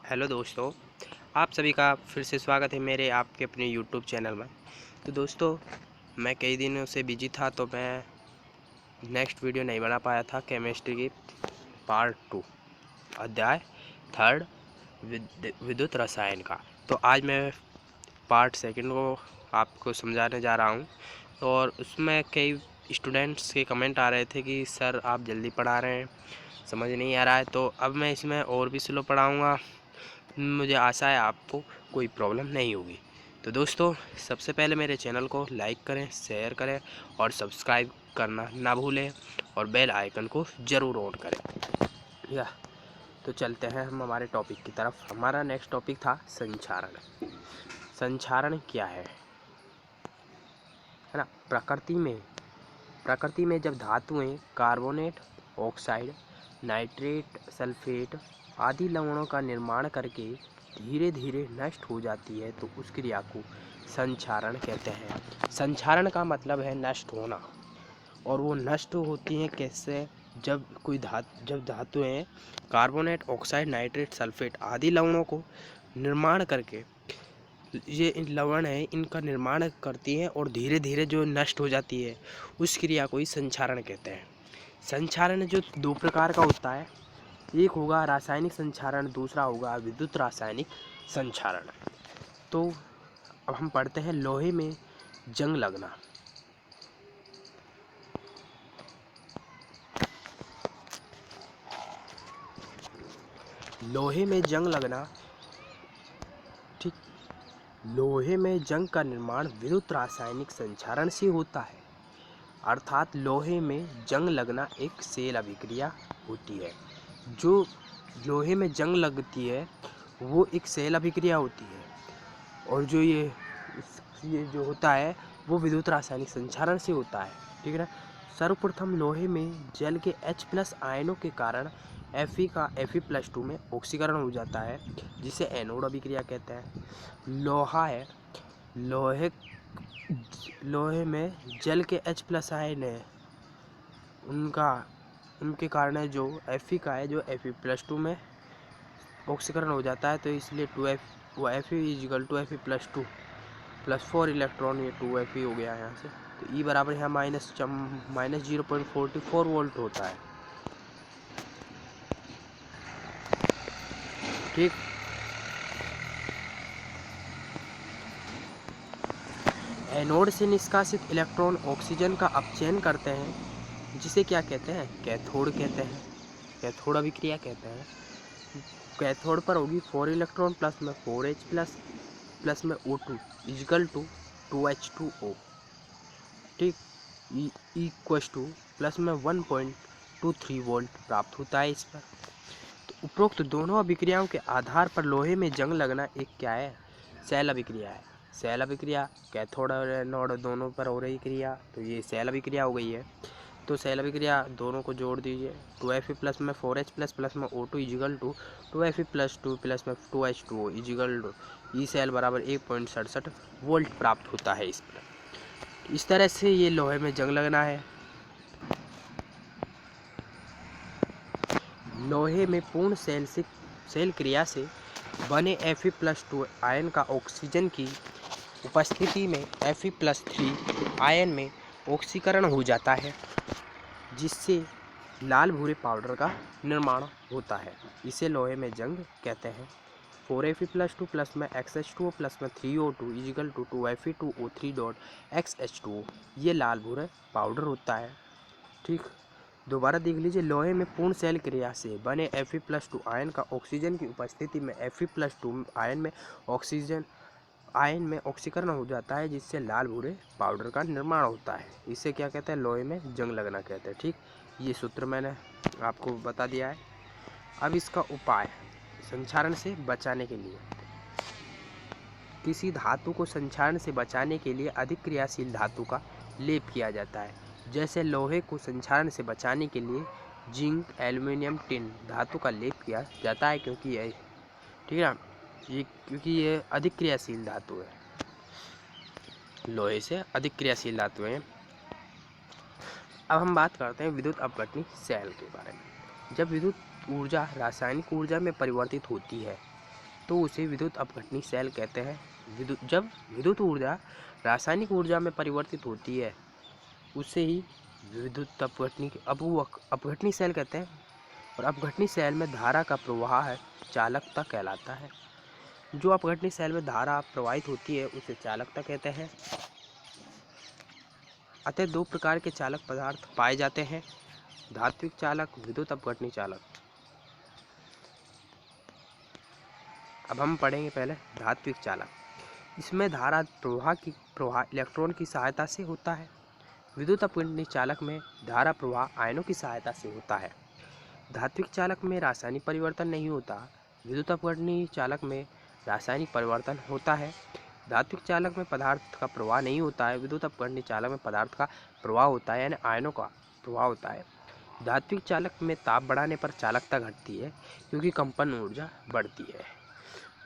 Hello दोस्तों, आप सभी का फिर से स्वागत है मेरे आपके अपने यूट्यूब चैनल में। तो दोस्तों, मैं कई दिनों से बिजी था तो मैं नेक्स्ट वीडियो नहीं बना पाया था। केमिस्ट्री की पार्ट 2 अध्याय 3 विद्युत रसायन का। तो आज मैं पार्ट 2 को आपको समझाने जा रहा हूँ। और उसमें कई स्टूडेंट्स के कमेंट आ रहे थे कि सर आप जल्दी पढ़ा रहे हैं, समझ नहीं आ रहा है। तो अब मैं इसमें और भी स्लो पढ़ाऊँगा। मुझे आशा है आपको कोई प्रॉब्लम नहीं होगी। तो दोस्तों, सबसे पहले मेरे चैनल को लाइक करें, शेयर करें और सब्सक्राइब करना ना भूलें और बेल आइकन को ज़रूर ऑन करें। या तो चलते हैं हम हमारे टॉपिक की तरफ। हमारा नेक्स्ट टॉपिक था संक्षारण। संक्षारण क्या है ना? प्रकृति में जब धातुएं कार्बोनेट, ऑक्साइड, नाइट्रेट, सल्फेट आदि लवणों का निर्माण करके धीरे धीरे नष्ट हो जाती है तो उस क्रिया को संक्षारण कहते हैं। संक्षारण का मतलब है नष्ट होना। और वो नष्ट होती हैं कैसे? जब धातुएं कार्बोनेट, ऑक्साइड, नाइट्रेट, सल्फेट आदि लवणों को निर्माण करके, ये इन लवण है इनका निर्माण करती हैं और धीरे धीरे जो नष्ट हो जाती है उस क्रिया को ही संक्षारण कहते हैं। संक्षारण जो दो प्रकार का होता है, एक होगा रासायनिक संक्षारण, दूसरा होगा विद्युत रासायनिक संक्षारण। तो अब हम पढ़ते हैं लोहे में जंग लगना। लोहे में जंग लगना, ठीक। लोहे में जंग का निर्माण विद्युत रासायनिक संक्षारण से होता है। अर्थात लोहे में जंग लगना एक सेल अभिक्रिया होती है। जो लोहे में जंग लगती है वो एक सेल अभिक्रिया होती है। और जो ये जो होता है वो विद्युत रासायनिक संक्षारण से होता है, ठीक है ना। सर्वप्रथम लोहे में जल के H+ आयनों के कारण Fe+2 में ऑक्सीकरण हो जाता है, जिसे एनोड अभिक्रिया कहते हैं। लोहा है, लोहे में जल के H+ आयन है, उनके कारण जो Fe का है, जो Fe+2 में ऑक्सीकरण हो जाता है। तो इसलिए Fe=Fe+2 +4 इलेक्ट्रॉन, ये 2Fe हो गया यहाँ से। तो E बराबर यहाँ -0.44 वोल्ट होता है, ठीक। एनोड से निष्कासित इलेक्ट्रॉन ऑक्सीजन का अपचयन करते हैं, जिसे क्या कहते हैं? कैथोड कहते हैं, कैथोड अभिक्रिया कहते हैं। कैथोड पर होगी 4 इलेक्ट्रॉन प्लस में 4H प्लस में O2 = 2H2O, ठीक। E प्लस में 1.23 वोल्ट प्राप्त होता है इस पर। तो उपरोक्त दोनों अभिक्रियाओं के आधार पर लोहे में जंग लगना एक क्या है? सेल अभिक्रिया है। सेल अभिक्रिया कैथोड और एनोड दोनों पर हो रही क्रिया, तो ये सेल अभिक्रिया हो गई है। तो सेल अभिक्रिया दोनों को जोड़ दीजिए। 2Fe प्लस में 4H प्लस में O2 = 2Fe+2 प्लस में 2H2O = ई सेल बराबर 1.67 वोल्ट प्राप्त होता है इस पर। इस तरह से ये लोहे में जंग लगना है। लोहे में पूर्ण सेल क्रिया से बने Fe+2 आयन का ऑक्सीजन की उपस्थिति में Fe+3 आयन में ऑक्सीकरण हो जाता है, जिससे लाल भूरे पाउडर का निर्माण होता है। इसे लोहे में जंग कहते हैं। 4Fe+2 प्लस में XH2O प्लस में 3O2 = 2Fe2O3.XH2O, ये लाल भूरे पाउडर होता है, ठीक। दोबारा देख लीजिए, लोहे में पूर्ण सेल क्रिया से बने Fe+2 आयन का ऑक्सीजन की उपस्थिति में Fe+2 आयन में ऑक्सीकरण हो जाता है, जिससे लाल भूरे पाउडर का निर्माण होता है। इसे क्या कहते हैं? लोहे में जंग लगना कहते हैं, ठीक। ये सूत्र मैंने आपको बता दिया है। अब इसका उपाय संक्षारण से बचाने के लिए। किसी धातु को संक्षारण से बचाने के लिए अधिक क्रियाशील धातु का लेप किया जाता है। जैसे लोहे को संक्षारण से बचाने के लिए जिंक, एल्युमिनियम, टिन धातु का लेप किया जाता है, क्योंकि ये, ठीक है ना, क्योंकि ये अधिक क्रियाशील धातु है, लोहे से अधिक क्रियाशील धातु है। अब हम बात करते हैं विद्युत अपघटनी सेल के बारे में। जब विद्युत ऊर्जा रासायनिक ऊर्जा में परिवर्तित होती है तो उसे विद्युत अपघटनी सेल कहते हैं। जब विद्युत ऊर्जा रासायनिक ऊर्जा में परिवर्तित होती है उसे ही विद्युत अपघटनी अपघटनी सेल कहते हैं। और अपघटनी सेल में धारा का प्रवाह है चालकता कहलाता है। जो अपघटनी सेल में धारा प्रवाहित होती है उसे चालकता कहते हैं। अतः दो प्रकार के चालक पदार्थ पाए जाते हैं, धात्विक चालक, विद्युत अपघटनी चालक। अब हम पढ़ेंगे पहले धात्विक चालक। इसमें धारा प्रवाह इलेक्ट्रॉन की सहायता से होता है। विद्युत अपघटनी चालक में धारा प्रवाह आयनों की सहायता से होता है। धात्विक चालक में रासायनिक परिवर्तन नहीं होता, विद्युत अपघटनी चालक में रासायनिक परिवर्तन होता है। धात्विक चालक में पदार्थ का प्रवाह नहीं होता है, विद्युत अपघटनी चालक में पदार्थ का प्रवाह होता है, यानी आयनों का प्रवाह होता है। धात्विक चालक में ताप बढ़ाने पर चालकता घटती है क्योंकि कंपन ऊर्जा बढ़ती है।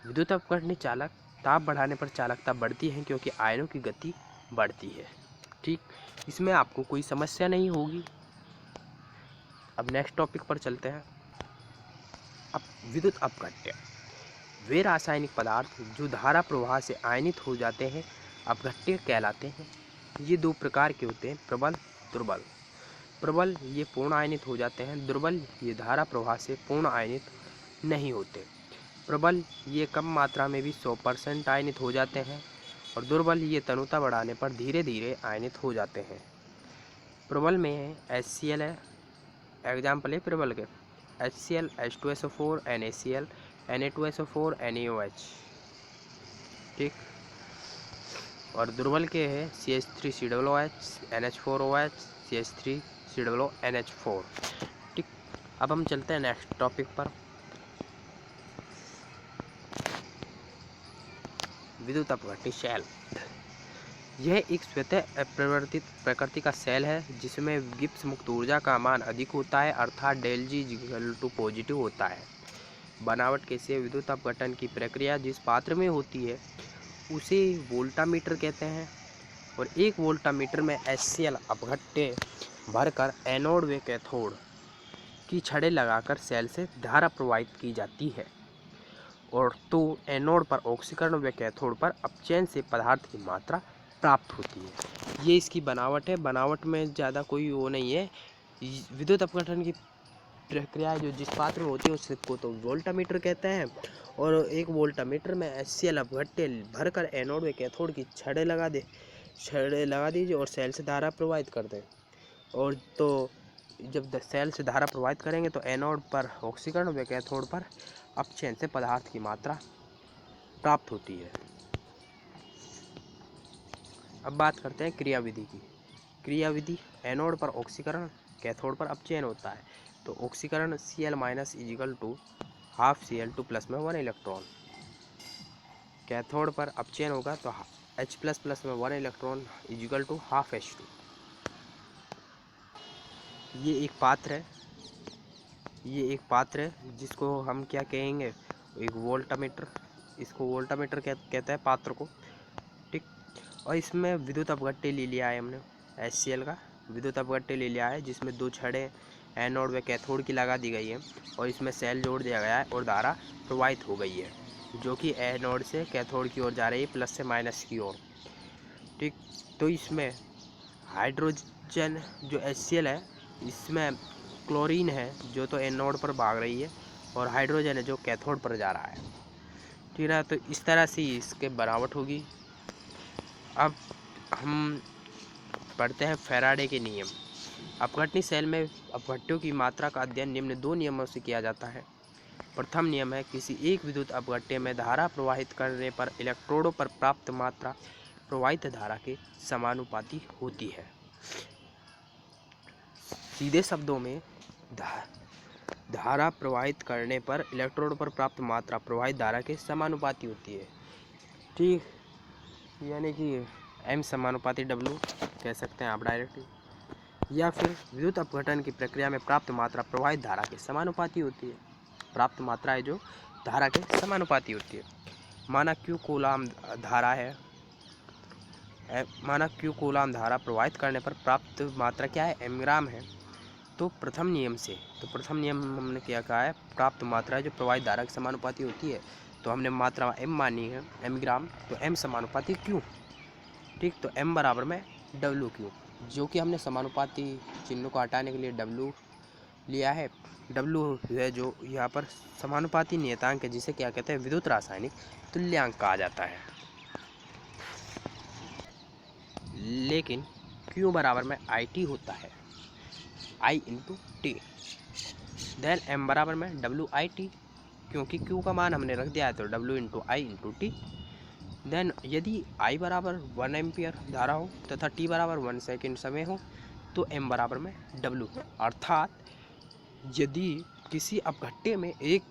विद्युत अपघटनी चालक ताप बढ़ाने पर चालकता बढ़ती है क्योंकि आयनों की गति बढ़ती है। ठीक, इसमें आपको कोई समस्या नहीं होगी। अब नेक्स्ट टॉपिक पर चलते हैं। अब विद्युत अपघट्य वे रासायनिक पदार्थ जो धारा प्रवाह से आयनित हो जाते हैं अपघट्य कहलाते हैं। ये दो प्रकार के होते हैं, प्रबल, दुर्बल। प्रबल ये पूर्ण आयनित हो जाते हैं, दुर्बल ये धारा प्रवाह से पूर्ण आयनित नहीं होते। प्रबल ये कम मात्रा में भी 100% आयनित हो जाते हैं और दुर्बल ये तनुता बढ़ाने पर धीरे धीरे आयनित हो जाते हैं। प्रबल में HCl है, एग्जाम्पल है प्रबल के HCl, H2SO4, NaCl, Na2SO4, NaOH। ठीक, और दुर्बल के है CH3COOH, NH4OH, CH3COONH4। ठीक, अब हम चलते हैं नेक्स्ट टॉपिक पर। विद्युत अपघटनी सेल यह एक स्वतः अपरिवर्तित प्रकृति का सेल है जिसमें गिब्स मुक्त ऊर्जा का मान अधिक होता है, अर्थात ΔG पॉजिटिव होता है। बनावट कैसे? विद्युत अपघटन की प्रक्रिया जिस पात्र में होती है उसे वोल्टामीटर कहते हैं और एक वोल्टामीटर में HCl अपघट्य भरकर एनोड व कैथोड की छड़ें लगाकर सेल से धारा प्रवाहित की जाती है और तो एनोड पर ऑक्सीकरण व कैथोड पर अपचयन से पदार्थ की मात्रा प्राप्त होती है। ये इसकी बनावट है। बनावट में ज़्यादा कोई वो नहीं है। विद्युत अपघटन की प्रक्रिया जो जिस पात्र में होती है उसको तो वोल्टामीटर कहते हैं और एक वोल्टामीटर में HCl अपघट्य भरकर एनोड व कैथोड की छड़ें लगा दीजिए और सेल से धारा प्रवाहित कर दें। और तो जब सेल से धारा प्रवाहित करेंगे तो एनोड पर ऑक्सीकरण व कैथोड पर अपचयन से पदार्थ की मात्रा प्राप्त होती है। अब बात करते हैं क्रियाविधि की। क्रियाविधि एनोड पर ऑक्सीकरण, कैथोड पर अपचयन होता है। तो ऑक्सीकरण Cl- = हाफ Cl2 प्लस में 1 इलेक्ट्रॉन। कैथोड पर अपचयन होगा तो H++ में 1 इलेक्ट्रॉन = हाफ H2। ये एक पात्र है जिसको हम क्या कहेंगे, एक वोल्टामीटर। इसको वोल्टामीटर कहते हैं पात्र को। ठीक, और इसमें विद्युत अपघट्य ले लिया है हमने HCl का विद्युत अपघट्य ले लिया है जिसमें दो छड़ें एनोड व कैथोड की लगा दी गई है और इसमें सेल जोड़ दिया गया है और धारा प्रवाहित हो गई है जो कि एनोड से कैथोड की ओर जा रही है, प्लस से माइनस की ओर। ठीक, तो इसमें हाइड्रोजन जो HCl है इसमें क्लोरीन है जो तो एनोड पर भाग रही है और हाइड्रोजन है जो कैथोड पर जा रहा है। ठीक है, तो इस तरह से इसके बनावट होगी। अब हम पढ़ते हैं फैराडे के नियम। अपघटनी सेल में अपघट्यों की मात्रा का अध्ययन निम्न दो नियमों से किया जाता है। प्रथम नियम है किसी एक विद्युत अपघट्य में धारा प्रवाहित करने पर इलेक्ट्रोडों पर प्राप्त मात्रा प्रवाहित धारा के समानुपाती होती है। सीधे शब्दों में धारा प्रवाहित करने पर इलेक्ट्रोड पर प्राप्त मात्रा प्रवाहित धारा के समानुपाती होती है। ठीक, यानी कि M समानुपाती W कह सकते हैं आप डायरेक्टली। या फिर विद्युत अपघटन की प्रक्रिया में प्राप्त मात्रा प्रवाहित धारा के समानुपाती होती है। प्राप्त मात्रा है जो धारा के समानुपाती होती है। माना Q कूलाम धारा है, माना Q कूलाम धारा प्रवाहित करने पर प्राप्त मात्रा क्या है, M ग्राम है। तो प्रथम नियम हमने क्या कहा है, प्राप्त मात्रा जो प्रवाहित धारा के समानुपाती होती है। तो हमने मात्रा m मानी है m ग्राम, तो m समानुपाती q। ठीक, तो m बराबर में WQ, जो कि हमने समानुपाती चिन्ह को हटाने के लिए W लिया है। W है जो यहाँ पर समानुपाती नियतांक है, जिसे क्या कहते हैं, विद्युत रासायनिक तुल्यांक कहा जाता है। लेकिन Q बराबर में IT होता है, I into T. Then M बराबर में WIT, क्योंकि Q का मान हमने रख दिया है, तो W इंटू आई इंटू टी। देन यदि I बराबर 1 एम्पियर धारा हो तथा T बराबर 1 सेकेंड समय हो, तो M बराबर में W। अर्थात यदि किसी अपघट्य में 1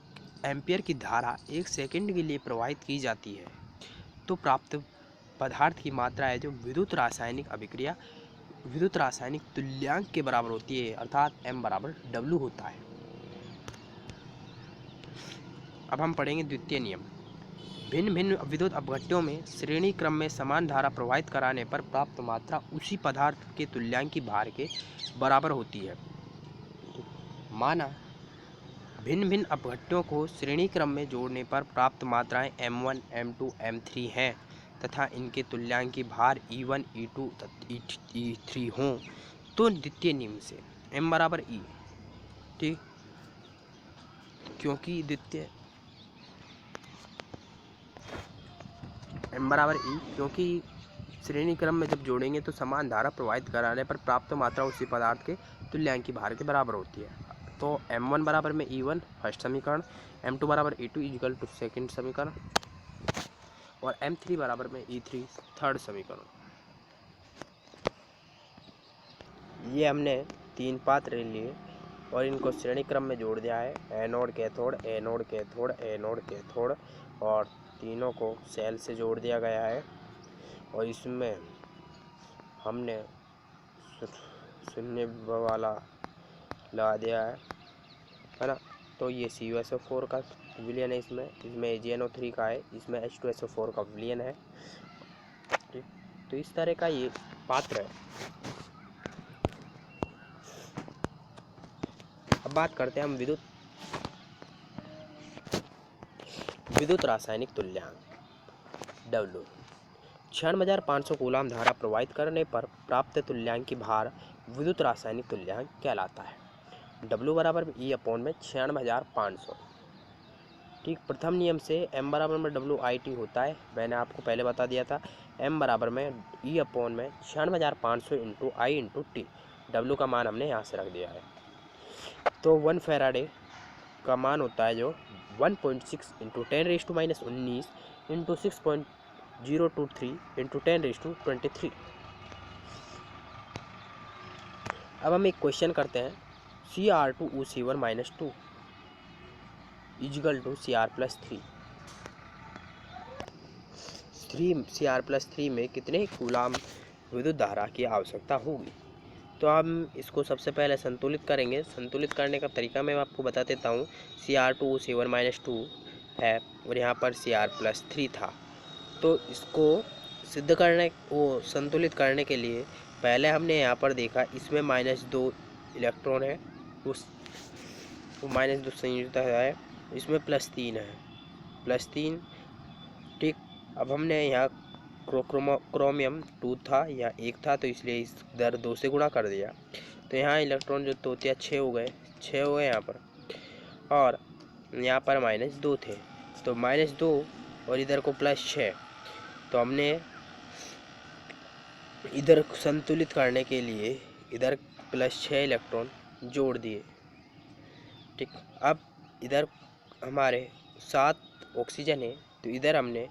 एम्पियर की धारा 1 सेकेंड के लिए प्रवाहित की जाती है, तो प्राप्त पदार्थ की मात्रा है जो विद्युत रासायनिक अभिक्रिया विद्युत रासायनिक तुल्यांक के बराबर होती है, अर्थात M बराबर W होता है। अब हम पढ़ेंगे द्वितीय नियम। भिन्न भिन्न विद्युत अपघट्यों में श्रेणी क्रम में समान धारा प्रवाहित कराने पर प्राप्त मात्रा उसी पदार्थ के तुल्यांकी भार के बराबर होती है। माना भिन्न भिन्न अपघट्यों को श्रेणी क्रम में जोड़ने पर प्राप्त मात्राएं M1, M2, M3 हैं तथा इनके तुल्यांकी भार E1, E2 E3 हों, तो द्वितीय नियम से M बराबर E, ठीक, क्योंकि द्वितीय M बराबर E, क्योंकि श्रेणी क्रम में जब जोड़ेंगे तो समान धारा प्रवाहित कराने पर प्राप्त मात्रा उसी पदार्थ के तुल्यांकी भार के बराबर होती है। तो M1 बराबर में E1 फर्स्ट समीकरण, M2 बराबर E2 इक्वल टू सेकेंड समीकरण, और M3 बराबर में E3 थर्ड समीकरण। ये हमने 3 पात्र लिए और इनको श्रेणी क्रम में जोड़ दिया है, anode cathode, anode cathode, anode cathode, और तीनों को सेल से जोड़ दिया गया है। और इसमें हमने शून्य वाला लगा दिया है ना। तो ये CuSO4 का विलयन है, इसमें AgNO3 का है, इसमें H2SO4 का विलयन है। ठीक, तो इस तरह का ये पात्र है। अब बात करते हैं हम विद्युत रासायनिक तुल्यांक W। 96,500 कूलाम धारा प्रवाहित करने पर प्राप्त तुल्यांकी भार विद्युत रासायनिक तुल्यांक कहलाता है। W बराबर E अपॉन में 96,500। ठीक, प्रथम नियम से M बराबर में WIT होता है, मैंने आपको पहले बता दिया था। M बराबर में E अपॉन में 96,500 into I into T. W का मान हमने यहाँ से रख दिया है। तो 1 फैराडे का मान होता है जो 1.6 इंटू 10⁻⁻19 इंटू 6.023 इंटू 10⁻23। अब हम एक क्वेश्चन करते हैं, Cr2O(C1-2) equal to Cr+3। Cr+3 में कितने कूलाम विद्युत धारा की आवश्यकता होगी। तो हम इसको सबसे पहले संतुलित करेंगे। संतुलित करने का तरीका मैं आपको बता देता हूँ। Cr2O(C1-2) है और यहाँ पर Cr+3 था, तो इसको सिद्ध करने संतुलित करने के लिए पहले हमने यहाँ पर देखा, इसमें -2 इलेक्ट्रॉन है, उस -2 संयुक्त है, इसमें +3 है, +3। ठीक, अब हमने यहाँ क्रोमियम 2 था या 1 था, तो इसलिए इस दर 2 से गुणा कर दिया, तो यहाँ इलेक्ट्रॉन जो तोतिया 6 हो गए यहाँ पर, और यहाँ पर -2 थे, तो -2 और इधर को +6, तो हमने इधर संतुलित करने के लिए इधर +6 इलेक्ट्रॉन जोड़ दिए। ठीक, अब इधर हमारे 7 ऑक्सीजन है, तो इधर हमने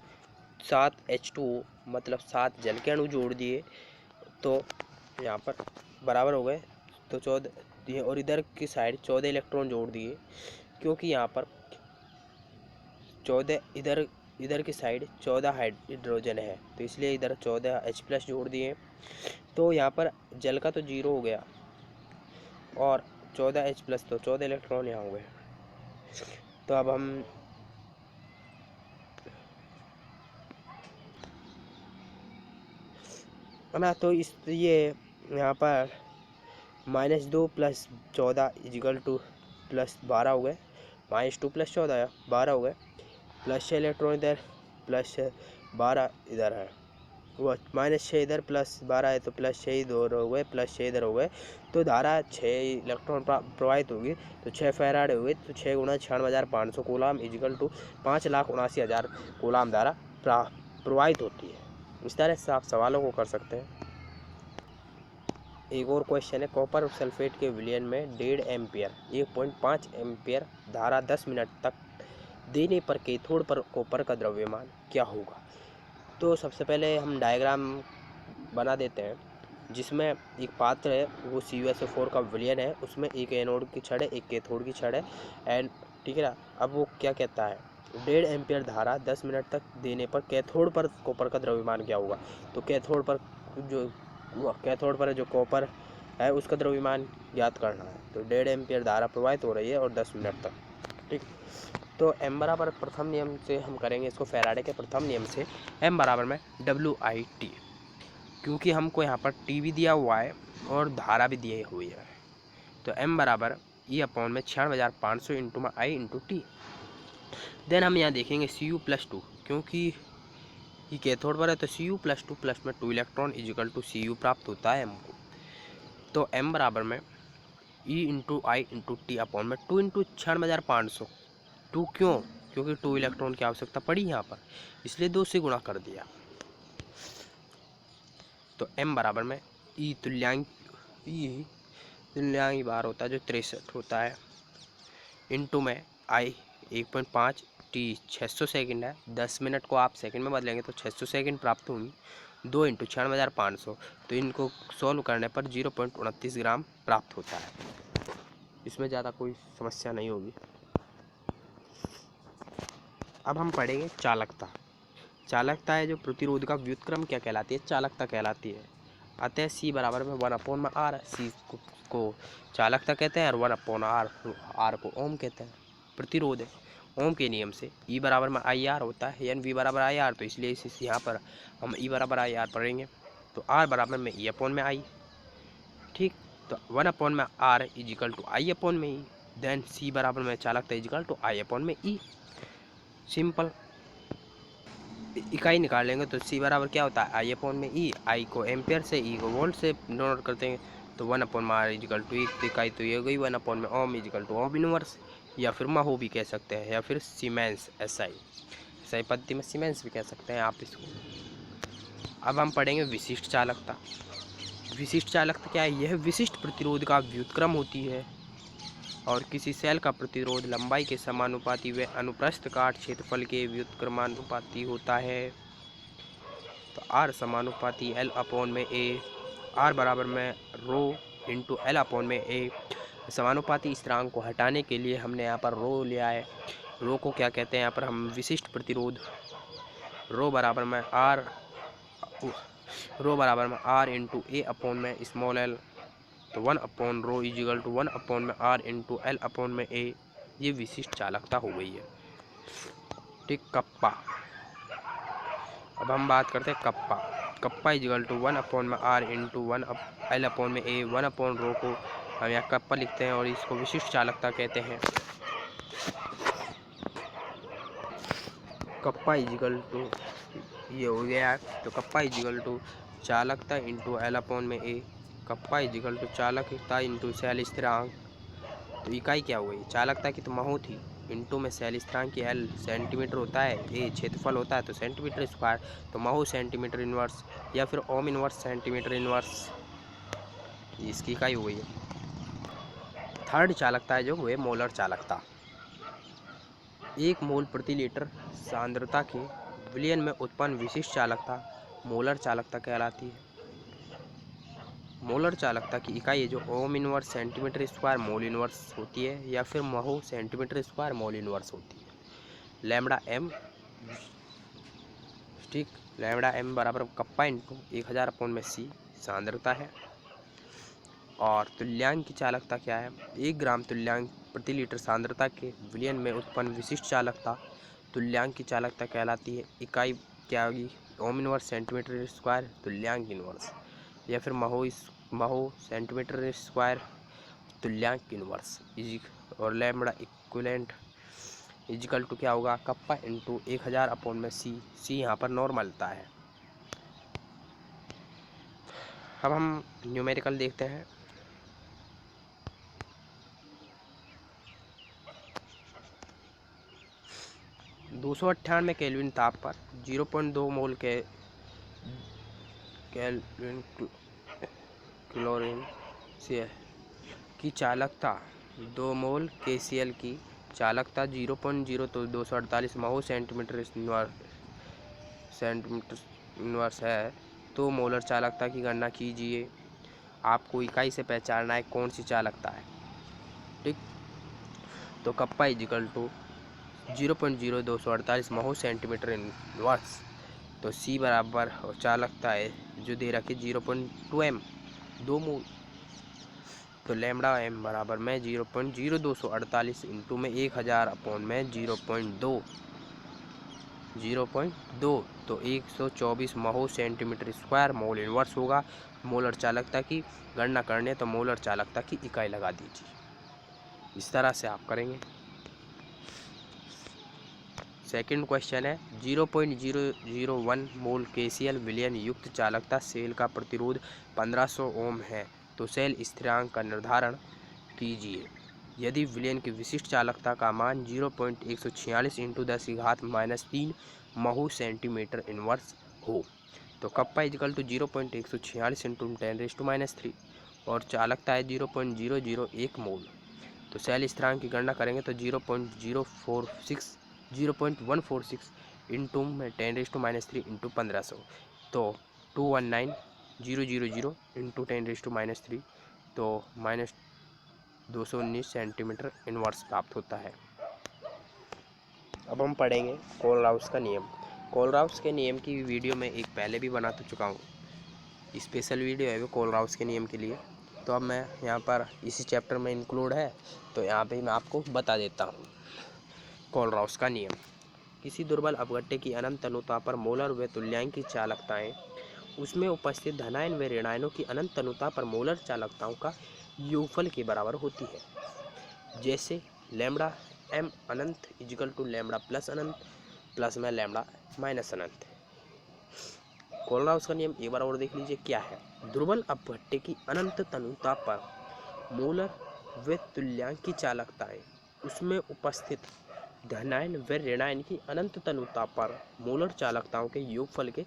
7 H2O मतलब 7 जल के अणु जोड़ दिए, तो यहाँ पर बराबर हो गए, तो 14, और इधर की साइड 14 इलेक्ट्रॉन जोड़ दिए, क्योंकि यहाँ पर 14 इधर की साइड 14 हाइड्रोजन है, तो इसलिए इधर 14 H+ जोड़ दिए, तो यहाँ पर जल का तो 0 हो गया और 14 H+, तो 14 इलेक्ट्रॉन यहाँ हो गए। तो अब हम ना, तो इस ये यहाँ पर -2 + 14 इक्वल टू +12 हो गए, -2 + 14 12 हो गए। +6 इलेक्ट्रॉन इधर, +12 इधर है, वो -6 इधर, +12 है तो +6 इधर हो गए, +6 इधर हो गए, तो धारा 6 इलेक्ट्रॉन प्रवाहित होगी, तो 6 फैराड हुए, तो 6 गुणा 96,500 कूलाम इजिकल टू 5,79,000 कूलाम धारा प्रवाहित होती है। इस तरह से आप सवालों को कर सकते हैं। एक और क्वेश्चन है, कॉपर सल्फेट के विलयन में 1.5 एम्पियर 1.5 एम्पियर धारा 10 मिनट तक देने पर कैथोड पर कॉपर का द्रव्यमान क्या होगा। तो सबसे पहले हम डायग्राम बना देते हैं, जिसमें एक पात्र है, वो CuSO4 का विलयन है, उसमें एक एनोड की छड़ है, एक कैथोड की छड़ है, एंड ठीक है ना। अब वो क्या कहता है, 1.5 एम्पियर धारा 10 मिनट तक देने पर कैथोड पर कॉपर का द्रव्यमान क्या होगा। तो कैथोड पर जो कॉपर है उसका द्रव्यमान ज्ञात करना है। तो 1.5 एम्पियर धारा प्रवाहित हो रही है और 10 मिनट तक, ठीक। तो m बराबर प्रथम नियम से हम करेंगे इसको, फैराडे के प्रथम नियम से m बराबर में WIT, क्योंकि हमको यहाँ पर T भी दिया हुआ है और धारा भी दी हुई है। तो m बराबर E में 96,500 इंटू में I इंटू टी। देन हम यहाँ देखेंगे Cu+2, क्योंकि ये कैथोड पर है तो Cu+2 प्लस में 2 इलेक्ट्रॉन इजिकल टू Cu प्राप्त होता है हमको। तो m बराबर में E into I into T upon में 2 इंटू 96,500। 2 क्यों, क्योंकि 2 इलेक्ट्रॉन की आवश्यकता पड़ी यहाँ पर, इसलिए 2 से गुणा कर दिया। तो m बराबर में E तुल्यांक बार होता है जो 63 होता है, इंटू में I 1.5, T 600 सेकेंड है, 10 मिनट को आप सेकंड में बदलेंगे तो 600 सेकेंड प्राप्त होंगी, 2 इंटू 96,500, तो इनको सॉल्व करने पर 0.29 ग्राम प्राप्त होता है। इसमें ज़्यादा कोई समस्या नहीं होगी। अब हम पढ़ेंगे चालकता। चालकता है जो प्रतिरोध का व्युत्क्रम क्या कहलाती है, चालकता कहलाती है। अतः C बराबर में 1/R, C को चालकता कहते हैं और 1/R, R को ओम कहते हैं, प्रतिरोध है। ओम के नियम से E बराबर में IR होता है, यानी V बराबर IR, तो इसलिए इस यहाँ पर हम E बराबर IR पढ़ेंगे। तो R बराबर में E/I, ठीक। तो 1/R is equal to I/E, then C बराबर में चालकता इजिकल टू I/E। सिंपल, इकाई निकाल लेंगे तो C बराबर क्या होता है, I/E। I को एम्पियर से, E को वोल्ट से नोट करते हैं, तो 1/R इजिकल टू E, तो इकाई तो ये गई 1/ओम इजिकल टू ओम इनवर्स, या फिर महो भी कह सकते हैं, या फिर सीमेंस SI पद्धति में सीमेंस भी कह सकते हैं आप इसको। अब हम पढ़ेंगे विशिष्ट चालकता। विशिष्ट चालकता क्या है, यह विशिष्ट प्रतिरोध का व्युत्क्रम होती है और किसी सेल का प्रतिरोध लंबाई के समानुपाती व अनुप्रस्थ काट क्षेत्रफल के व्युत्क्रमानुपाती होता है। तो R समानुपाती L/A, R बराबर में रो इंटू L/A। समानुपाती स्थिरांक को हटाने के लिए हमने यहाँ पर रो लिया है। रो को क्या कहते हैं, यहाँ पर हम विशिष्ट प्रतिरोध, रो बराबर में R इंटू A/l, तो 1/रो is equal to 1/R into L/A। ये विशिष्ट चालकता हो गई है, ठीक। कप्पा, अब हम बात करते हैं kappa equal to 1/R into L/A। 1/रो को हम यहाँ कप्पा लिखते हैं और इसको विशिष्ट चालकता कहते हैं। कप्पा इजिकल टू ये हो गया है, तो कप्पा इजिकल टू चालकता into L/A। Kappa equal to चालकता इंटू सेल स्थिरांक, तो इकाई क्या हो गई, चालकता की तो महो थी, इंटू में सेल स्थिरांक की L सेंटीमीटर होता है, A क्षेत्रफल होता है तो सेंटीमीटर स्क्वायर, तो महो सेंटीमीटर इनवर्स, या फिर ओम इनवर्स सेंटीमीटर इनवर्स, इसकी इकाई हो गई है। थर्ड चालकता है जो वो है मोलर चालकता। 1 मोल प्रति लीटर सांद्रता के विलयन में उत्पन्न विशिष्ट चालकता मोलर चालकता कहलाती है। मोलर चालकता की इकाई है जो ohm inverse centimetre square mole inverse होती है, या फिर महो सेंटीमीटर स्क्वायर मोल इनवर्स होती है। लैम्बडा m, ठीक। लैम्बडा m बराबर कप्पा इंटू 1000/C सांद्रता है। और तुल्यांक की चालकता क्या है, 1 ग्राम तुल्यांक प्रति लीटर सांद्रता के विलयन में उत्पन्न विशिष्ट चालकता तुल्यांक की चालकता कहलाती है। इकाई क्या होगी, ओम इनवर्स सेंटीमीटर स्क्वायर तुल्यांक इनवर्स, या फिर महो सेंटीमीटर स्क्वायर तुल्यांक इनवर्स, और लैम्बडा इक्विवेलेंट इजिकल टू क्या होगा, कप्पा इंटू 1000 अपॉन में सी, सी यहाँ पर नॉर्मलता है। अब हम न्यूमेरिकल देखते हैं। दो 298 केल्विन ताप पर 0.2 मोल के केल्विन क्लोरीन से की चालकता 2 मोल KCl की चालकता 0.0 तो 248 महो सेंटीमीटर इनवर्स है, तो मोलर चालकता की गणना कीजिए। आपको इकाई से पहचानना है कौन सी चालकता है, ठीक। तो kappa equal to 0.0 248 mho centimetre inverse, तो सी बराबर और चालकता है जो दे रखी 0.2 m 2 मोल, तो लैम्डा m बराबर में 0.0248 इंटू में 1000 अपॉन में 0.2 तो 124 महो सेंटीमीटर स्क्वायर मोल इनवर्स होगा। मोलर चालकता की गणना करने तो मोलर चालकता की इकाई लगा दीजिए। इस तरह से आप करेंगे। सेकंड क्वेश्चन है 0.001 मोल KCl विलयन युक्त चालकता सेल का प्रतिरोध 1500 ओम है, तो सेल स्थिरांक का निर्धारण कीजिए। यदि विलयन की विशिष्ट चालकता का मान 0.146 इंटू 10⁻³ महो सेंटीमीटर इनवर्स हो, तो कप्पा इजिकल टू 0.146 इंटू 10⁻³ और चालकता है 0.001 मोल, तो सेल स्थिरांक की गणना करेंगे तो 0.146 इंटू में 10⁻³ इंटू 1500, तो 219,000 इंटू 10⁻³ तो -219 सेंटीमीटर इनवर्स प्राप्त होता है। अब हम पढ़ेंगे कोलराउस का नियम। कोलराउस के नियम की वीडियो में एक पहले भी बना तो चुका हूँ, स्पेशल वीडियो है वो कोलराउस के नियम के लिए, तो अब मैं यहाँ पर इसी चैप्टर में इंक्लूड है, तो यहाँ पे मैं आपको बता देता हूँ। कोलराउस का नियम, किसी दुर्बल अपघट्य की अनंत तनुता पर मोलर व तुल्यांक की चालकताएं उसमें उपस्थित धनायन व ऋणायनों की अनंत तनुता पर मोलर चालकताओं का योगफल के बराबर होती है। जैसे लैम्डा m अनंत इजिकल टू लैम्डा प्लस अनंत प्लस में लैम्डा माइनस अनंत। कोलराउस का नियम एक बार और देख लीजिए क्या है। दुर्बल अपघट्य की अनंत तनुता पर मोलर व तुल्यांक की चालकताएं उसमें उपस्थित धनायन व ऋणायन की अनंत तनुता पर मोलर चालकताओं के योगफल के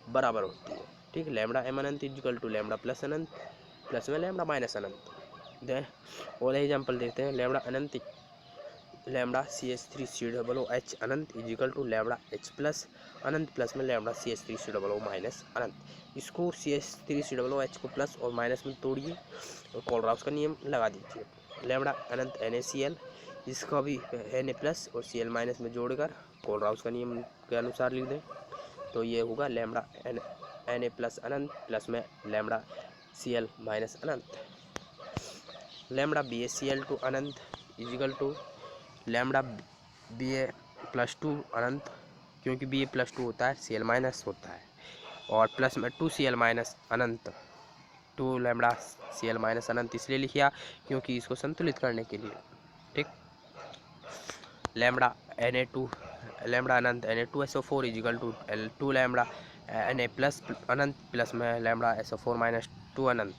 बराबर होती है, ठीक। लैम्डा m अनंत इजिकल टू लैम्डा प्लस अनंत प्लस में लैम्डा माइनस अनंत। और एग्जाम्पल देखते हैं। लैम्डा अनंत लैम्डा CH3COOH अनंत equal to lambda H plus अनंत प्लस में लैम्डा CH3COO माइनस अनंत। इसको CH3COOH को प्लस और माइनस में तोड़िए और कोलराउस का नियम लगा दीजिए। लैम्डा अनंत NaCl, इसका भी Na प्लस और Cl माइनस में जोड़कर कोलराउस का नियम के अनुसार लिख दें, तो ये होगा लैम्डा Na प्लस अनंत प्लस में लैम्डा Cl माइनस अनंत। लैम्डा BaCl2 अनंत इजिकल टू लैम्डा Ba+2 अनंत, क्योंकि Ba+2 होता है Cl माइनस होता है, और प्लस में 2Cl माइनस अनंत, 2 लैम्डा Cl माइनस अनंत इसलिए लिखिया क्योंकि इसको संतुलित करने के लिए, ठीक। लैम्डा अनंत Na2SO4 equal to 2 lambda Na plus अनंत प्लस में लैम्डा SO4 माइनस 2 अनंत।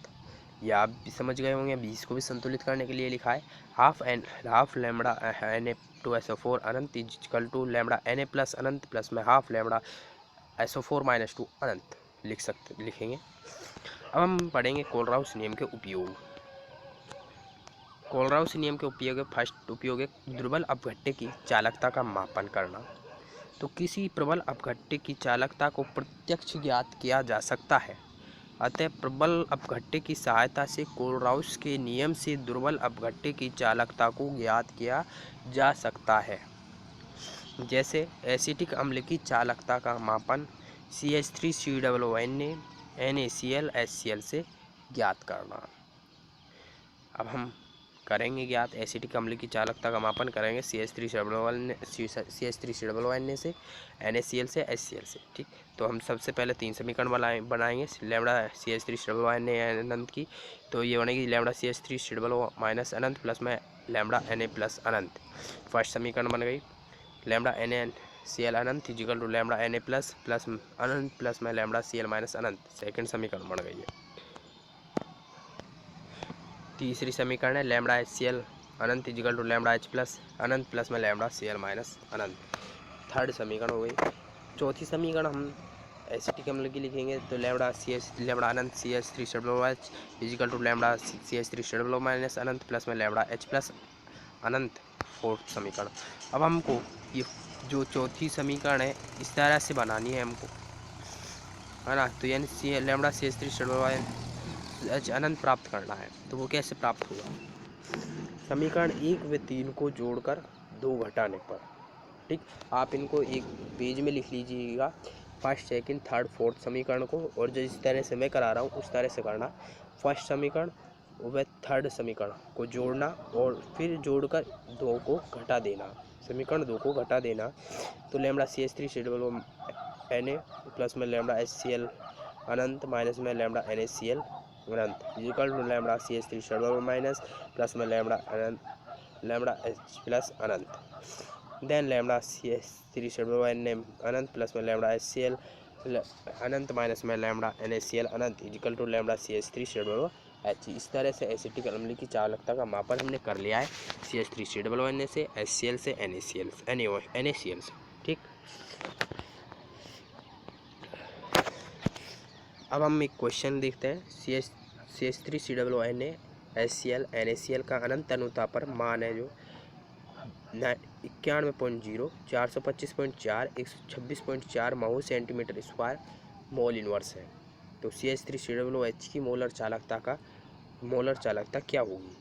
ये आप भी समझ गए होंगे, 20 को भी संतुलित करने के लिए लिखा है। हाफ लैम्डा Na2SO4 अनंत equal to lambda Na plus अनंत प्लस में हाफ लैम्डा SO4 माइनस 2 अनंत लिखेंगे। अब हम पढ़ेंगे कोलराउस नियम के उपयोग। कोलराउस नियम के उपयोग, फर्स्ट उपयोग है दुर्बल अपघट्य की चालकता का मापन करना। तो किसी प्रबल अपघट्य की चालकता को प्रत्यक्ष ज्ञात किया जा सकता है, अतः प्रबल अपघट्य की सहायता से कोलराउस के नियम से दुर्बल अपघट्य की चालकता को ज्ञात किया जा सकता है। जैसे एसिटिक अम्ल की चालकता का मापन CH3COONA NaCl HCl से ज्ञात करना। अब हम करेंगे ज्ञात एसिटिक अम्ल की चालकता का मापन करेंगे CH3COONA से NaCl से HCl से, ठीक। तो हम सबसे पहले 3 समीकरण बनाएंगे लैम्डा CH3COONA अनंत की, तो ये बनेगी लैम्डा CH3COO माइनस अनंत प्लस में लैम्डा Na प्लस अनंत। फर्स्ट समीकरण बन गई। Lambda N N C L अनंत equal to lambda N A plus अनंत प्लस में लैम्डा सी एल माइनस अनंत। सेकेंड समीकरण बन गई है। तीसरी समीकरण है लैम्डा एच सी एल अनंत equal to lambda H plus अनंत प्लस में लैम्डा सी एल माइनस अनंत। थर्ड समीकरण हो गई। चौथी समीकरण हम एसिटिक अम्ल की लिखेंगे तो लैम्डा अनंत C H three double H equal to lambda C H three double minus अनंत प्लस में लैम्डा एच प्लस अनंत। फोर्थ समीकरण। अब हमको ये जो चौथी समीकरण है इस तरह से बनानी है हमको, है ना। तो यानी C lambda C H three double H अनंत प्राप्त करना है। तो वो कैसे प्राप्त होगा? समीकरण 1 व 3 को जोड़कर 2 घटाने पर। ठीक, आप इनको एक पेज में लिख लीजिएगा, फर्स्ट सेकंड थर्ड फोर्थ समीकरण को, और जो इस तरह से मैं करा रहा हूँ उस तरह से करना। फर्स्ट समीकरण व थर्ड समीकरण को जोड़ना और फिर जोड़कर 2 को घटा देना, समीकरण 2 को घटा देना। तो lambda C H three double N A plus में लैम्डा एच सी एल अनंत माइनस में lambda N H C L अनंत equal to lambda C H three double minus plus में लैम्डा अनंत लैम्डा एच प्लस अनंत। Then lambda C H three double N अनंत plus में lambda H C L अनंत minus में lambda N H C L अनंत equal to lambda C H three double H. इस तरह से एसिटिक अम्ल की चालकता का मापन हमने कर लिया है C H three double N से, एच सी एल से, एन ए सी एल से। ठीक, अब हम एक क्वेश्चन देखते हैं। C H three C double N A H C L N A C L का अनंत अनुताप पर मान है जो 91.0 425.4 126.4 mho centimetre square mole inverse है। तो C H three C double H की मोलर चालकता क्या होगी?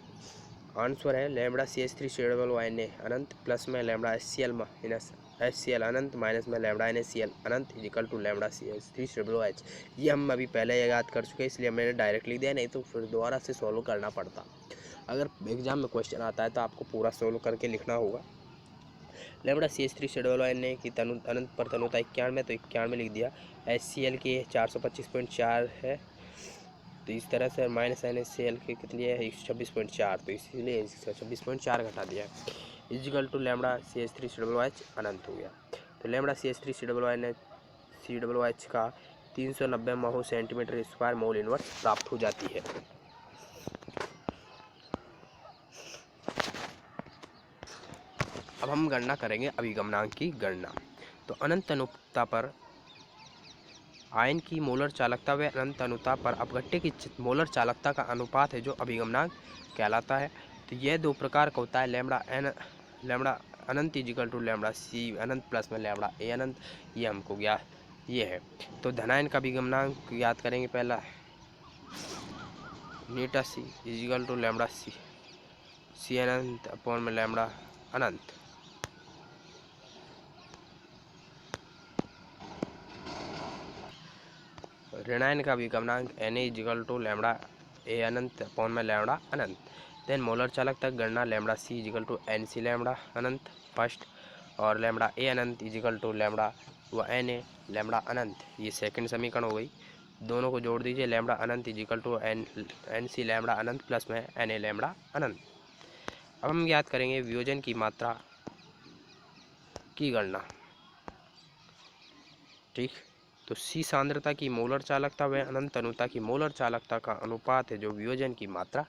आंसर है lambda C H three C double N A अनंत प्लस में lambda H C L minus H C L अनंत माइनस में lambda N H C L अनंत equal to lambda C H three double H. ये हम अभी पहले याद कर चुके हैं, इसलिए मैंने डायरेक्ट लिख दिया, नहीं तो फिर दोबारा से सॉल्व करना पड़ता। अगर एग्जाम में क्वेश्चन आता है तो आपको पूरा सॉल्व करके लिखना होगा। Lambda C H three double N A की अनंत पर तनुता 91, तो 91 लिख दिया। एच सी एल की 425.4 है, तो इस तरह से minus N H C L की कितनी है 126.4, तो इसीलिए 126.4 घटा दिया equal to lambda C H three double H अनंत हो गया। तो lambda C H three double H का 390 mho centimetre square mole inverse प्राप्त हो जाती है। अब हम गणना करेंगे अभिगमनांक की गणना। तो अनंत अनुपातता पर आयन की मोलर चालकता व अनंत अनुपात पर अपघट्य की मोलर चालकता का अनुपात है जो अभिगमनांक कहलाता है। तो यह 2 प्रकार का होता है, लैम्डा अनंत इजिकल टू लैम्डा सी अनंत प्लस में लैम्डा ए अनंत, ये हमको ज्ञात ये है। तो धनायन का अभिगमनांक याद करेंगे। पहला नीटा C equal to lambda C अनंत अपॉन में लैम्डा अनंत। ऋणायन का अभिगमनांक N equal to lambda A अनंत अपॉन में लैम्डा अनंत। देन मोलर चालकता गणना lambda C equal to N C lambda अनंत फर्स्ट, और लैम्डा ए अनंत इजिकल टू लैम्डा व एन ए लैम्डा अनंत, ये सेकंड समीकरण हो गई। दोनों को जोड़ दीजिए, लैम्डा अनंत equal to N C lambda Anant plus में एन ए लैम्डा अनंत। अब हम याद करेंगे वियोजन की मात्रा की गणना। ठीक, तो सी सांद्रता की मोलर चालकता व अनंत अनुता की मोलर चालकता का अनुपात है जो वियोजन की मात्रा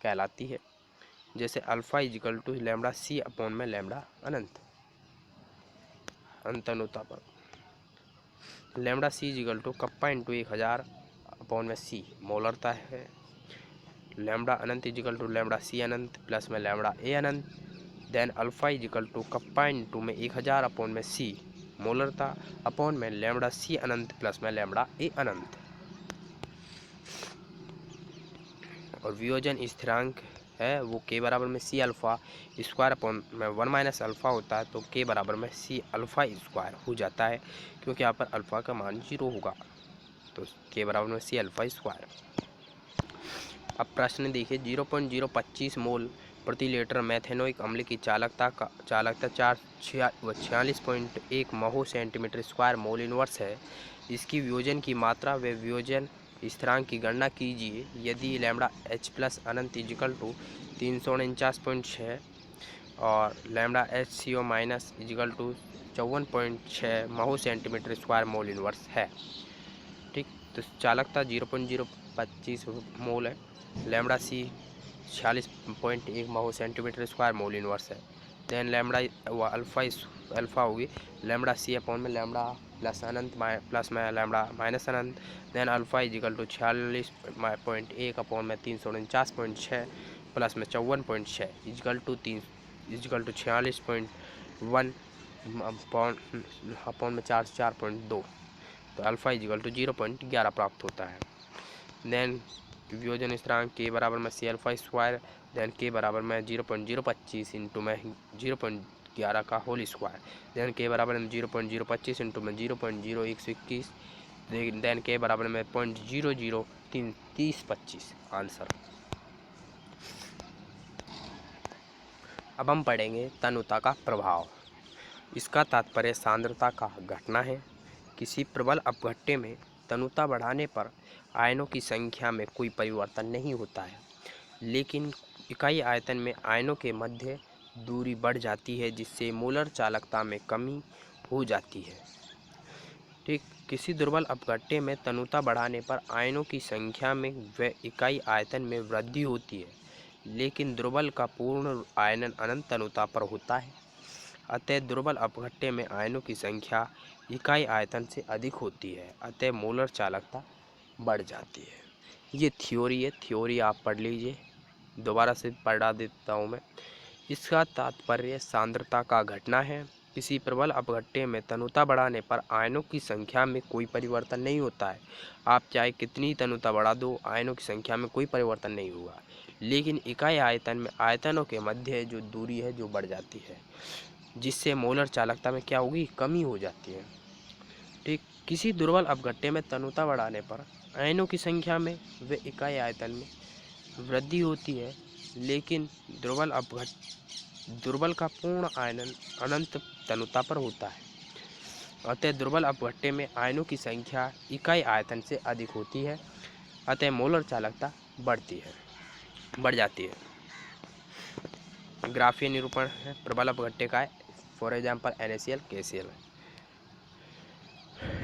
कहलाती है। जैसे alpha equal to lambda C upon में लैम्डा अनंत अनुता पर, lambda C equal to kappa into 1000 upon में सी मोलरता है। लैम्डा अनंत इजिकल टू लैम्डा सी अनंत प्लस में लैम्डा ए अनंत। Then alpha equal to kappa into में 1000 अपॉन में सी मोलरता अपॉन में लैम्डा सी अनंत प्लस में लैम्डा ए अनंत। और वियोजन स्थिरांक है वो के बराबर में सी अल्फा स्क्वायर अपॉन में 1 माइनस अल्फा होता है, तो के बराबर में सी अल्फा स्क्वायर हो जाता है, क्योंकि यहाँ पर अल्फा का मान 0 होगा, तो के बराबर में सी अल्फा स्क्वायर। अब प्रश्न देखिए, 0.025 मोल प्रति लीटर मेथेनोइक अम्ल की चालकता 46.1 महो सेंटीमीटर स्क्वायर मोल इनवर्स है। इसकी वियोजन की मात्रा व वियोजन स्थिरांक की गणना कीजिए। यदि लैम्डा एच प्लस अनंत इजिकल टू 349.6 और lambda HCO minus equal to 54.6 mho centimetre square mole inverse है। ठीक, तो चालकता 0.025 मोल है। Lambda C 46.1 mho centimetre square mole inverse है। देन लैम्डा अल्फा होगी लैम्डा C अपॉन में लैम्डा प्लस अनंत प्लस में लैम्डा माइनस अनंत। Then alpha equal to 46.1 upon में 349.6 प्लस में 54.6 इजिकल टू 46.1 अपॉन में 4.2। तो अल्फा इजिकल टू 0.11 प्राप्त होता है। देन वियोजन स्थिरांक के बराबर में C अल्फा स्क्वायर, देन के बराबर में 0.025 इंटू में 0.11 का होल स्क्वायर, देन के बराबर में 0.025 इंटू में 0.0121, देन के बराबर में 0.003025 आंसर। अब हम पढ़ेंगे तनुता का प्रभाव। इसका तात्पर्य सांद्रता का घटना है। किसी प्रबल अपघट्य में तनुता बढ़ाने पर आयनों की संख्या में कोई परिवर्तन नहीं होता है, लेकिन इकाई आयतन में आयनों के मध्य दूरी बढ़ जाती है, जिससे मोलर चालकता में कमी हो जाती है। ठीक, किसी दुर्बल अपघट्य में तनुता बढ़ाने पर आयनों की संख्या में व इकाई आयतन में वृद्धि होती है, लेकिन दुर्बल का पूर्ण आयनन अनंत तनुता पर होता है। अतः दुर्बल अपघट्य में आयनों की संख्या इकाई आयतन से अधिक होती है, अतः मोलर चालकता बढ़ जाती है। ये थ्योरी है, थ्योरी आप पढ़ लीजिए, दोबारा से पढ़ा देता हूँ मैं। इसका तात्पर्य सांद्रता का घटना है। किसी प्रबल अपघट्य में तनुता बढ़ाने पर आयनों की संख्या में कोई परिवर्तन नहीं होता है। आप चाहे कितनी तनुता बढ़ा दो, आयनों की संख्या में कोई परिवर्तन नहीं हुआ, लेकिन इकाई आयतन में आयतनों के मध्य जो दूरी है जो बढ़ जाती है, जिससे मोलर चालकता में क्या होगी, कमी हो जाती है। ठीक, किसी दुर्बल अपघट्य में तनुता बढ़ाने पर आयनों की संख्या में व इकाई आयतन में वृद्धि होती है, लेकिन दुर्बल का पूर्ण आयनन अनंत तनुता पर होता है। अतः दुर्बल अपघट्य में आयनों की संख्या इकाई आयतन से अधिक होती है, अतः मोलर चालकता बढ़ जाती है। ग्राफीय निरूपण है प्रबल अपघट्य का, फॉर एग्जाम्पल NaCl KCl।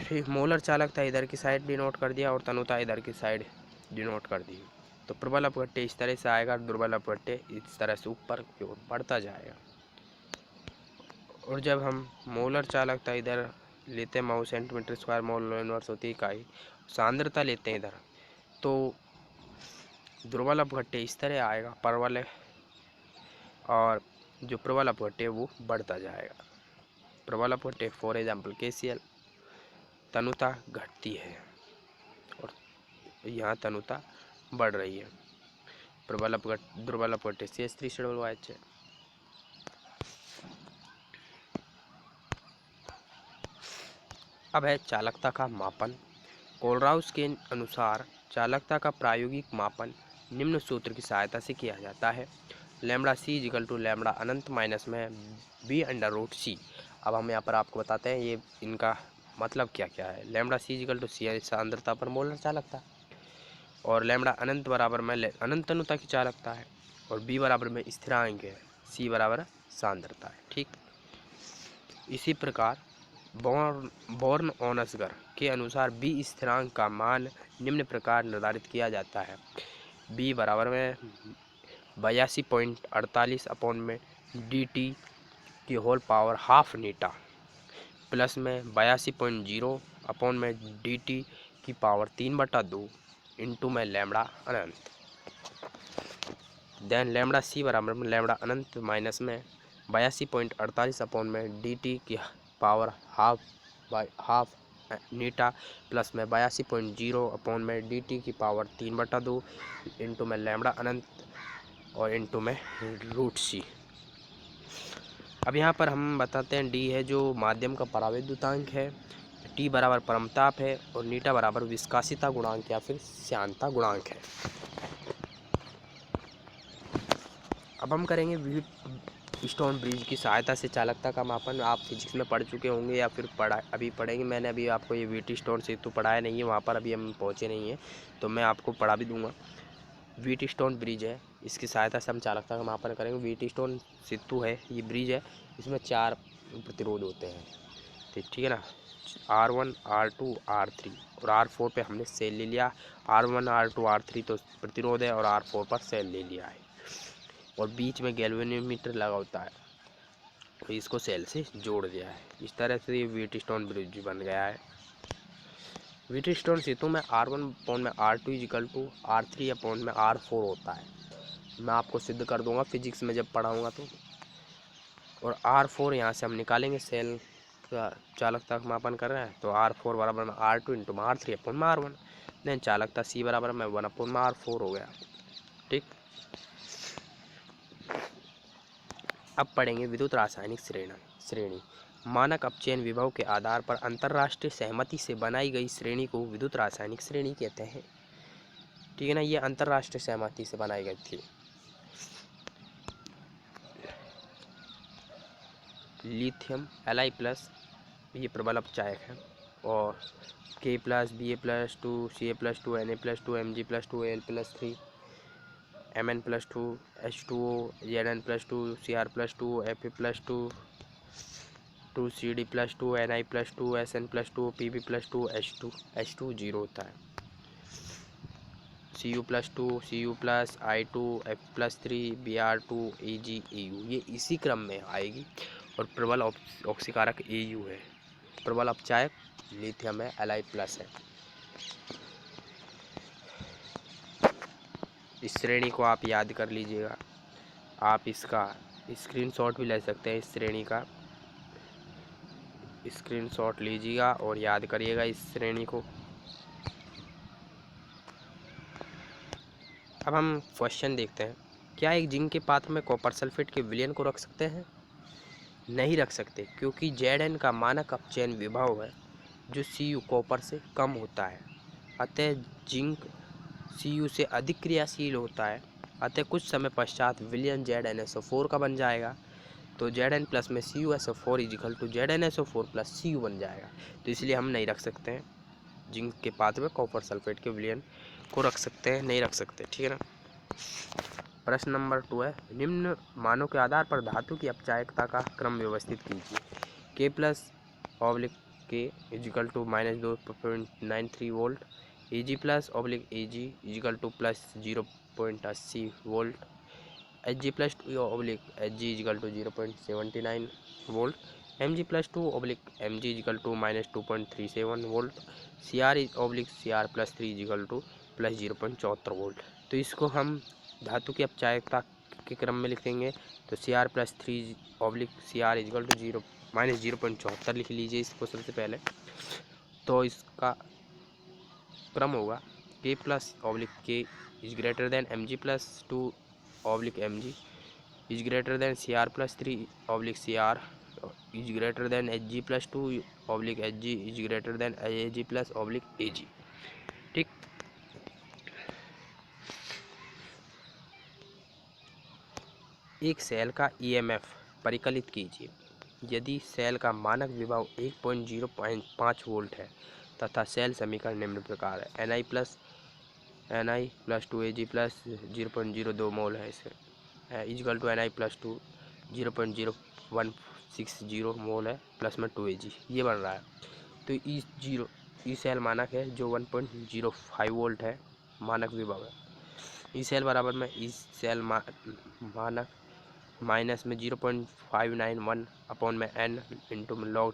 ठीक, मोलर चालकता इधर की साइड डिनोट कर दिया और तनुता इधर की साइड डिनोट कर दी। तो प्रबल अपघट्य इस तरह से आएगा, दुर्बल अपघट्य इस तरह से ऊपर की ओर बढ़ता जाएगा। और जब हम मोलर चालकता इधर लेते हैं, Mhow centimetre square mole inverse होती है इकाई, सांद्रता लेते हैं इधर, तो दुर्बल अपघट्य इस तरह आएगा प्रबल है, और जो प्रबल अपघट्य वो बढ़ता जाएगा। प्रबल अपघट्य फॉर एग्जाम्पल KCl, तनुता घटती है और यहाँ तनुता बढ़ रही है। दुर्बल अपघट्य CH3COOH है। अब है चालकता का मापन। कोलराउस के अनुसार चालकता का प्रायोगिक मापन निम्न सूत्र की सहायता से किया जाता है। Lambda C equal to lambda अनंत माइनस में B√C। अब हम यहाँ पर आपको बताते हैं ये इनका मतलब क्या क्या है। Lambda C equal to C सांद्रता पर मोलर चालकता, और लैम्डा अनंत बराबर में अनंत तनुता की चालकता है, और B बराबर में स्थिरांक है, C बराबर सांद्रता है। ठीक, इसी प्रकार बोर्न-ओनसगर के अनुसार B स्थिरांक का मान निम्न प्रकार निर्धारित किया जाता है। B बराबर में 82.48 अपॉन में dt की होल पावर हाफ नीटा, प्लस में 82.0 अपॉन में dt की पावर 3/2 इंटू में लैम्डा अनंत। देन लैम्डा C बराबर में लैम्डा अनंत माइनस में 82.48 अपॉन में dt की पावर हाफ नीटा, प्लस में 82.0 अपॉन में dt की पावर 3/2 इंटू में लैम्डा अनंत और इंटू में √C। अब यहाँ पर हम बताते हैं D है जो माध्यम का परावैद्युतांक है, T बराबर परमताप है, और नीटा बराबर विस्कासिता गुणांक या फिर श्यानता गुणांक है। अब हम करेंगे व्हीटस्टोन ब्रिज की सहायता से चालकता का मापन। आप फिजिक्स में पढ़ चुके होंगे या फिर अभी पढ़ेंगे। मैंने अभी आपको ये व्हीटस्टोन सेतु पढ़ाया नहीं है, वहाँ पर अभी हम पहुँचे नहीं हैं, तो मैं आपको पढ़ा भी दूंगा। व्हीटस्टोन ब्रिज है, इसकी सहायता से हम चालकता का मापन करेंगे। व्हीटस्टोन सेतु है, ये ब्रिज है, इसमें 4 प्रतिरोध होते हैं, ठीक है ना, R1, R2, R3 और R4 पे हमने सेल ले लिया। R1, R2, R3 तो प्रतिरोध है और R4 पर सेल ले लिया है, और बीच में गैल्वेनोमीटर लगा होता है, तो इसको सेल से जोड़ दिया है। इस तरह से ये व्हीटस्टोन ब्रिज बन गया है। व्हीटस्टोन सेतु में R1 अपॉन में R2 equal to R3 upon में R4 होता है। मैं आपको सिद्ध कर दूंगा फिजिक्स में जब पढ़ाऊंगा तो। और R4 यहाँ से हम निकालेंगे, सेल का चालकता का मापन कर रहे हैं, तो R4 बराबर में R2 इंटू में R3 अपॉन में R1, देन चालकता C बराबर में 1 अपॉन में R4 हो गया। ठीक, अब पढ़ेंगे विद्युत रासायनिक श्रेणी। मानक अपचयन विभव के आधार पर अंतरराष्ट्रीय सहमति से बनाई गई श्रेणी को विद्युत रासायनिक श्रेणी कहते हैं। ठीक है ना, ये अंतरराष्ट्रीय सहमति से बनाई गई थी। लिथियम Li+, ये प्रबल अपचायक है, और K+, Ba+2, Ca+2, Na+2, Mg+2, Al+3, Mn+2, H2O, Zn+2, Cr+2, Fa+2, 2CD+2, Ni+2, Sn+2, Pb+2, H2 0 होता है, Cu+2, Cu+, I2, F+3, Br2, Ag, Au, ये इसी क्रम में आएगी। और प्रबल ऑक्सीकारक Au है, प्रबल अपचायक लिथियम है, Li+ है। इस श्रेणी को आप याद कर लीजिएगा, आप इसका स्क्रीनशॉट भी ले सकते हैं। इस श्रेणी का स्क्रीनशॉट लीजिएगा और याद करिएगा इस श्रेणी को। अब हम क्वेश्चन देखते हैं। क्या एक जिंक के पात्र में कॉपर सल्फेट के विलयन को रख सकते हैं? नहीं रख सकते, क्योंकि Zn का मानक अपचयन विभव है जो Cu कॉपर से कम होता है, अतः जिंक Cu से अधिक क्रियाशील होता है, अतः कुछ समय पश्चात विलयन ZnSO4 का बन जाएगा। तो Zn प्लस में CuSO4 is equal to ZnSO4 plus Cu बन जाएगा। तो इसलिए हम नहीं रख सकते हैं, जिंक के पात्र में कॉपर सल्फेट के विलयन को रख सकते हैं, नहीं रख सकते। ठीक है ना। प्रश्न नंबर 2 है, निम्न मानों के आधार पर धातु की अपचायकता का क्रम व्यवस्थित कीजिए। K+/K equal to -2.93 volt, Ag+/Ag equal to +0.80 volt, Hg+2/Hg equal to 0.79 volt, Mg+2/Mg equal to -2.37 volt, Cr/Cr+3 equal to +0.74 volt. तो इसको हम धातु की अपचायकता के क्रम में लिखेंगे, तो Cr+3/Cr इजिकल टू -0.74 लिख लीजिए इसको सबसे पहले। तो इसका क्रम होगा K+/K is greater than Mg+2/Mg is greater than Cr+3/Cr is greater than Hg+2/Hg is greater than Ag+/Ag। ठीक, एक सेल का EMF परिकलित कीजिए। यदि सेल का मानक विभव 1.05 वोल्ट है तथा सेल समीकरण निम्न प्रकार है। Ni+2Ag+ 0.02 मोल है इसे इजिकल टू Ni+2 0.0160 मोल है प्लस में 2Ag, ये बन रहा है। तो ई सेल मानक है जो 1.05 वोल्ट है, मानक विभव है। ई सेल बराबर में ई सेल मानक माइनस में 0.591 अपॉन में n इंटू में log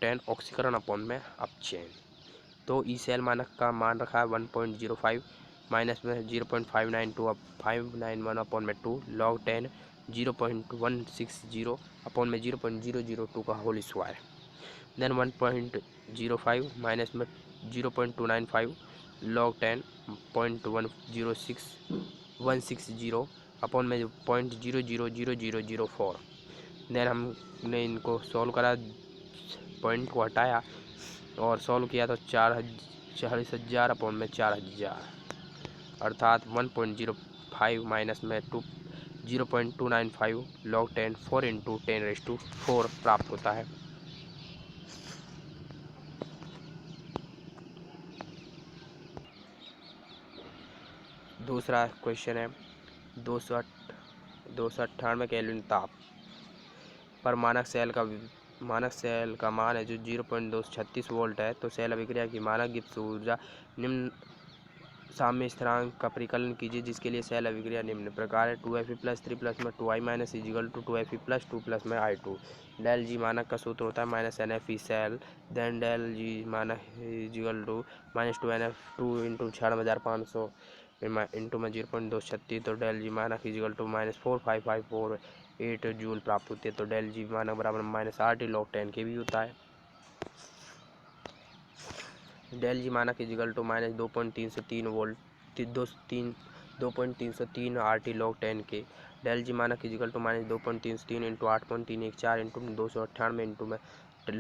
10 ऑक्सीकरण अपॉन में अपचयन। तो ई सेल मानक का मान रखा है 1.05 माइनस में 0.592 अब 591 अपॉन में 2 log 10 0.160 अपॉन में 0.002 का होल स्क्वायर, देन 1.05 माइनस में 0.295 log 10 0.160 अपॉन में 0.000004। देन हमने इनको सॉल्व करा, पॉइंट को हटाया और सॉल्व किया तो 40,000 अपॉन में 4,000 अर्थात 1.05 माइनस में 0.295 log 10 4 इंटू 10⁴ प्राप्त होता है। दूसरा क्वेश्चन है 298 केल्विन ताप पर मानक सेल का मान है जो 0.236 वोल्ट है। तो सेल अभिक्रिया की मानक गिब्स ऊर्जा निम्न साम्य स्थिरांक का परिकलन कीजिए जिसके लिए सेल अभिक्रिया निम्न प्रकार है। 2Fe प्लस 3 प्लस में 2I minus equal to 2Fe plus 2 plus में I2। डेल जी मानक का सूत्र होता है माइनस NFE सेल, देन डेल जी मानक is equal to minus 2NF2 into 6500 into में 0.236। तो डेल जी मानक इजिकल टू माइनस 45548 जूल प्राप्त होती है। तो डेल जी मानक बराबर माइनस RT log 10 के भी होता है। डेल जी मानक is equal to minus 2.303 volt 2.303 RT log 10 के। डेल जी मानक is equal to minus 2.303 into 8.314 into 298 into में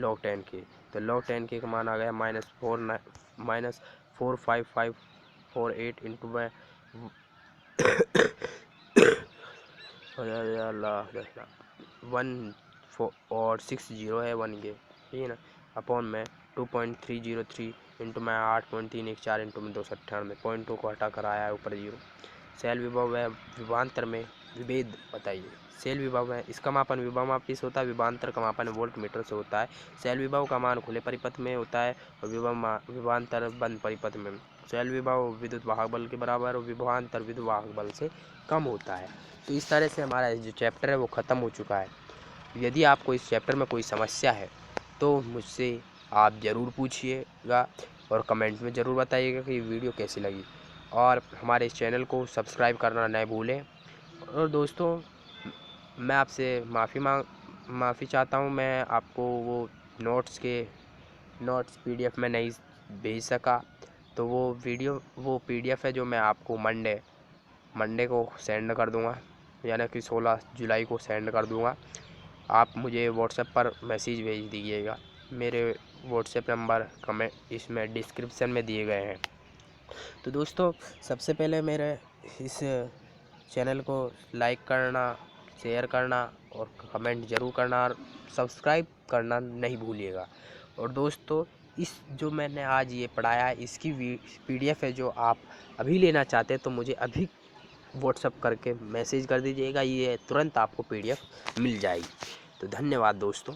log 10 के। तो log 10 के का मान आ गया माइनस 45548 इंटू में 1 और 60 है 1 के, ठीक है ना, अपॉन में 2.303 इंटू में 8.314 इंटू में 298 पॉइंटों को हटा कर आया है ऊपर 0। सेल विभव है विभवांतर में विभेद बताइए। सेल विभव है इसका मापन विभवमापी से होता है, विभवांतर का मापन वोल्ट मीटर से होता है। सेल विभव का मान खुले परिपथ में होता है और विभवांतर बंद परिपथ में। सेल विभव विद्युत वाहक बल के बराबर और विभवांतर विद्युत वाहक बल से कम होता है। तो इस तरह से हमारा जो चैप्टर है वो ख़त्म हो चुका है। यदि आपको इस चैप्टर में कोई समस्या है तो मुझसे आप ज़रूर पूछिएगा और कमेंट में ज़रूर बताइएगा कि ये वीडियो कैसी लगी, और हमारे इस चैनल को सब्सक्राइब करना न भूलें। और दोस्तों मैं आपसे माफ़ी चाहता हूँ, मैं आपको वो नोट्स PDF में नहीं भेज सका। तो वो PDF है जो मैं आपको मंडे को सेंड कर दूँगा, यानी कि 16 जुलाई को सेंड कर दूँगा। आप मुझे व्हाट्सएप पर मैसेज भेज दीजिएगा। मेरे व्हाट्सएप नंबर इसमें डिस्क्रिप्शन में दिए गए हैं। तो दोस्तों सबसे पहले मेरे इस चैनल को लाइक करना, शेयर करना और कमेंट ज़रूर करना और सब्सक्राइब करना नहीं भूलिएगा। और दोस्तों इस जो मैंने आज ये पढ़ाया है इसकी PDF है जो आप अभी लेना चाहते हैं तो मुझे अभी व्हाट्सएप करके मैसेज कर दीजिएगा, ये तुरंत आपको PDF मिल जाएगी। तो धन्यवाद दोस्तों।